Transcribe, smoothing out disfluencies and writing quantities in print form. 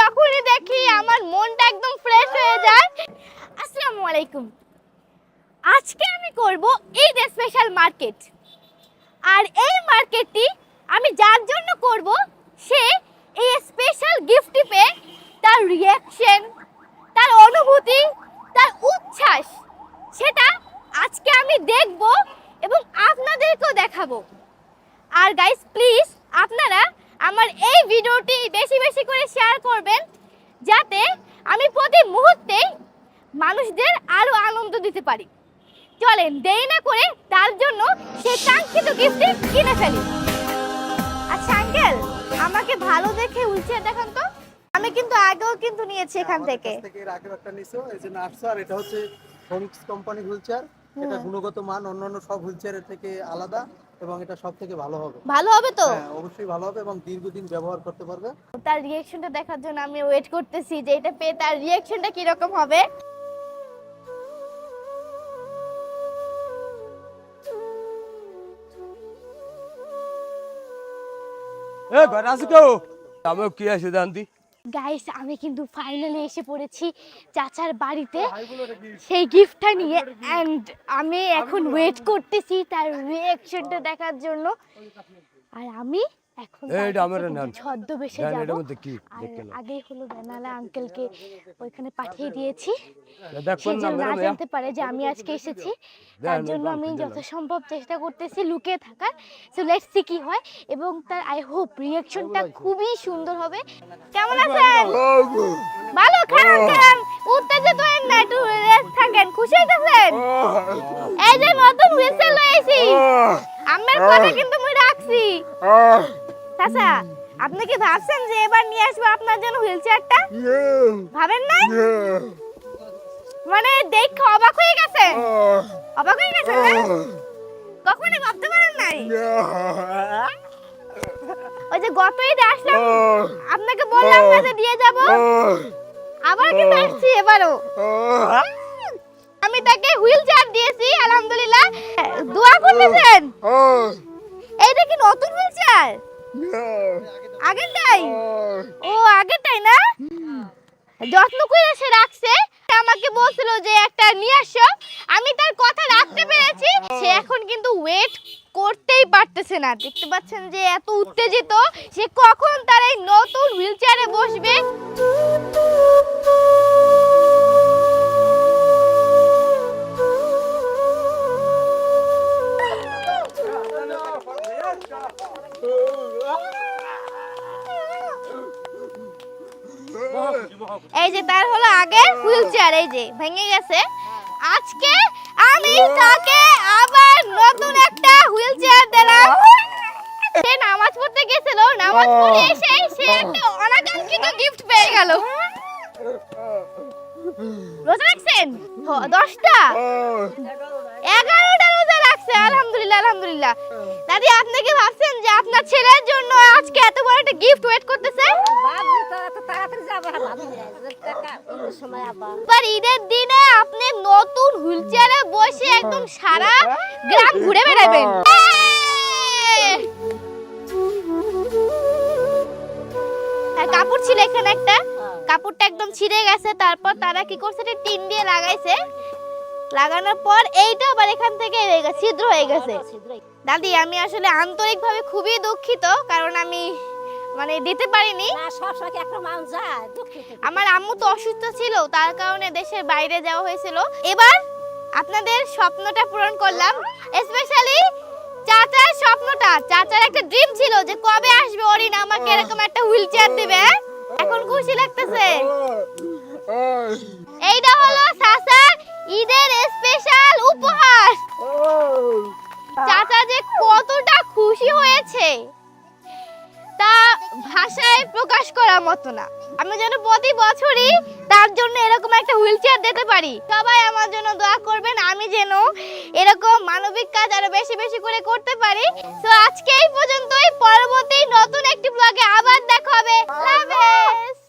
যখনই দেখি আমার মনটা একদম ফ্রেশ হয়ে যায়। আসসালামু আলাইকুম। আজকে আমি করব ঈদ স্পেশাল মার্কেট। আর এই মার্কেটটি আমি যার জন্য করব, সে এই স্পেশাল গিফটটি পেয়ে তার রিঅ্যাকশন, তার অনুভূতি, তার উচ্ছ্বাস, সেটা আজকে আমি দেখব এবং আপনাদেরকেও দেখাবো। আর গাইস, প্লিজ আপনারা আমার এই ভিডিওটি বেশি বেশি করে শেয়ার করবেন, যাতে আমি প্রতি মুহূর্তে মানুষদের আরো আনন্দ দিতে পারি। চলেন দেরি না করে তার জন্য সেই কাঙ্ক্ষিত গিফটটি কিনে ফেলি। আচ্ছা আঙ্কেল, আমাকে ভালো দেখে হুইলচেয়ার দেখান তো। আমি কিন্তু আগেও নিয়েছি এখান থেকে। এর আগেও একটা নিছো, এই যে নাটস, আর এটা হচ্ছে ফোনিক্স কোম্পানি হুইলচেয়ার। এটা গুণগত মান অন্যান্য সব হুইলচেয়ারের থেকে আলাদা এবং এটা সবথেকে ভালো হবে। ভালো হবে তো? হ্যাঁ, অবশ্যই ভালো হবে এবং দীর্ঘদিন ব্যবহার করতে পারবে। তার রিঅ্যাকশনটা দেখার জন্য আমি ওয়েট করতেছি যে এটা পেয়ে তার রিঅ্যাকশনটা কি রকম হবে। এ ঘরে আছো কেউ? আমিও কি আছে জানতি। গাইস, আমি কিন্তু ফাইনালি এসে পড়েছি চাচার বাড়িতে সেই গিফটটা নিয়ে, এন্ড আমি এখন ওয়েট করতেছি তার রিঅ্যাকশনটা দেখার জন্য। আর আমি এখন ছদ্মবেশে যাব। আগেই হলো বেনালা আঙ্কেলকে ওইখানে পাঠিয়ে দিয়েছি, সে যেন না জানতে পারে যে আমি আজকে এসেছি। তার জন্য আমি যথাসম্ভব চেষ্টা করতেছি লুকিয়ে থাকার। সো লেটস সি কি হয়, এবং তার আই হোপ রিঅ্যাকশনটা খুবই সুন্দর হবে। কেমন আছেন? ভালো। খান উত্তেজিত হন না, একটু রেস্ট থাকেন। খুশি হইতেছেন? এই যে নতুন হুইসেল লইছি, আমার কথা কিন্তু মই রাখছি। চাচা, আপনি কি ভাবছেন যে এবার নিয়ে আসবো আপনার জন্য হুইলচেয়ারটা? ভাবেন নাই? মানে দেখে অবাক হয়ে গেছে? অবাক হয়ে গেছে না? কখনো ভাবতে পারেন নাই? ওই যে গত ঈদে আসলাম, আপনাকে বললাম না যে দিয়ে যাব, আবার কিন্তু আসছি এবারও। আমি তাকে হুইলচেয়ার দিয়েছি, আলহামদুলিল্লাহ। দোয়া করতেছেন? এইটা কি নতুন হুইলচেয়ার? আগেরটাই? ও আগেরটাই না? যত্ন করে সে রাখছে। আমাকে বলছিল যে একটা নিয়ে আসো, আমি তার কথা রাখতে পেরেছি। সে এখন কিন্তু ওয়েট করতেই পারতেছে না। দেখতে পাচ্ছেন যে এত উত্তেজিত, সে কখন তার এই নতুন হুইলচেয়ারে বসবে। এই যে তার হলো আগে হুইলচেয়ার, এই যে ভেঙে গেছে। আজকে আমি তাকে আবার নতুন একটা হুইলচেয়ার দিলাম। সে নামাজ পড়তে গেছিল, নামাজ পড়ে এসে সে একটা অনাকাঙ্ক্ষিত গিফট পেয়ে গেল। রোজা রাখছেন? 10টা 11টা রোজা রাখছে, আলহামদুলিল্লাহ আলহামদুলিল্লাহ। দাদি, আপনি কি ভাবছেন যে আপনার ছেলের জন্য আজকে এত বড় একটা গিফট ওয়েট করতেছে? ঈদের দিনে আপনি নতুন হুইলচেয়ারে বসে একদম সারা গ্রাম ঘুরে বেড়াবেন। কাপড় ছিল এখানে একটা, কাপড়টা একদম ছিঁড়ে গেছে। তারপর তারা কি করছে, টিন দিয়ে লাগাইছে। লাগানোর পর এইটা আবার এখান থেকে ছিদ্র হয়ে গেছে। দাদি, আমি আসলে আন্তরিকভাবে খুবই দুঃখিত, কারণ আমি দিতে পারিনি। আমার আম্মু তো অসুস্থ ছিল, তার কারণে দেশের বাইরে যাওয়া হয়েছিল। এবার আপনাদের স্বপ্নটা পূরণ করলাম, স্পেশালি চাচার স্বপ্নটা। চাচার একটা ড্রিম ছিল যে কবে আসবে অরিন আমাকে এরকম একটা হুইলচেয়ার দিবে। এখন খুশি লাগতেছে। এইটা হলো চাচার ঈদের স্পেশাল উপহার। চাচা যে কতটা খুশি হয়েছে তা ভাষায় প্রকাশ করার মতো না। আমি যেন প্রতি বছরই তার জন্য এরকম একটা হুইলচেয়ার দিতে পারি। সবাই আমার জন্য দোয়া করবেন, আমি যেন এরকম মানবিক কাজ আরো বেশি বেশি করে করতে পারি। তো আজকে এই পর্যন্তই। পরবর্তী নতুন একটি ব্লগে আবার দেখা হবে। আল্লাহ হাফেজ।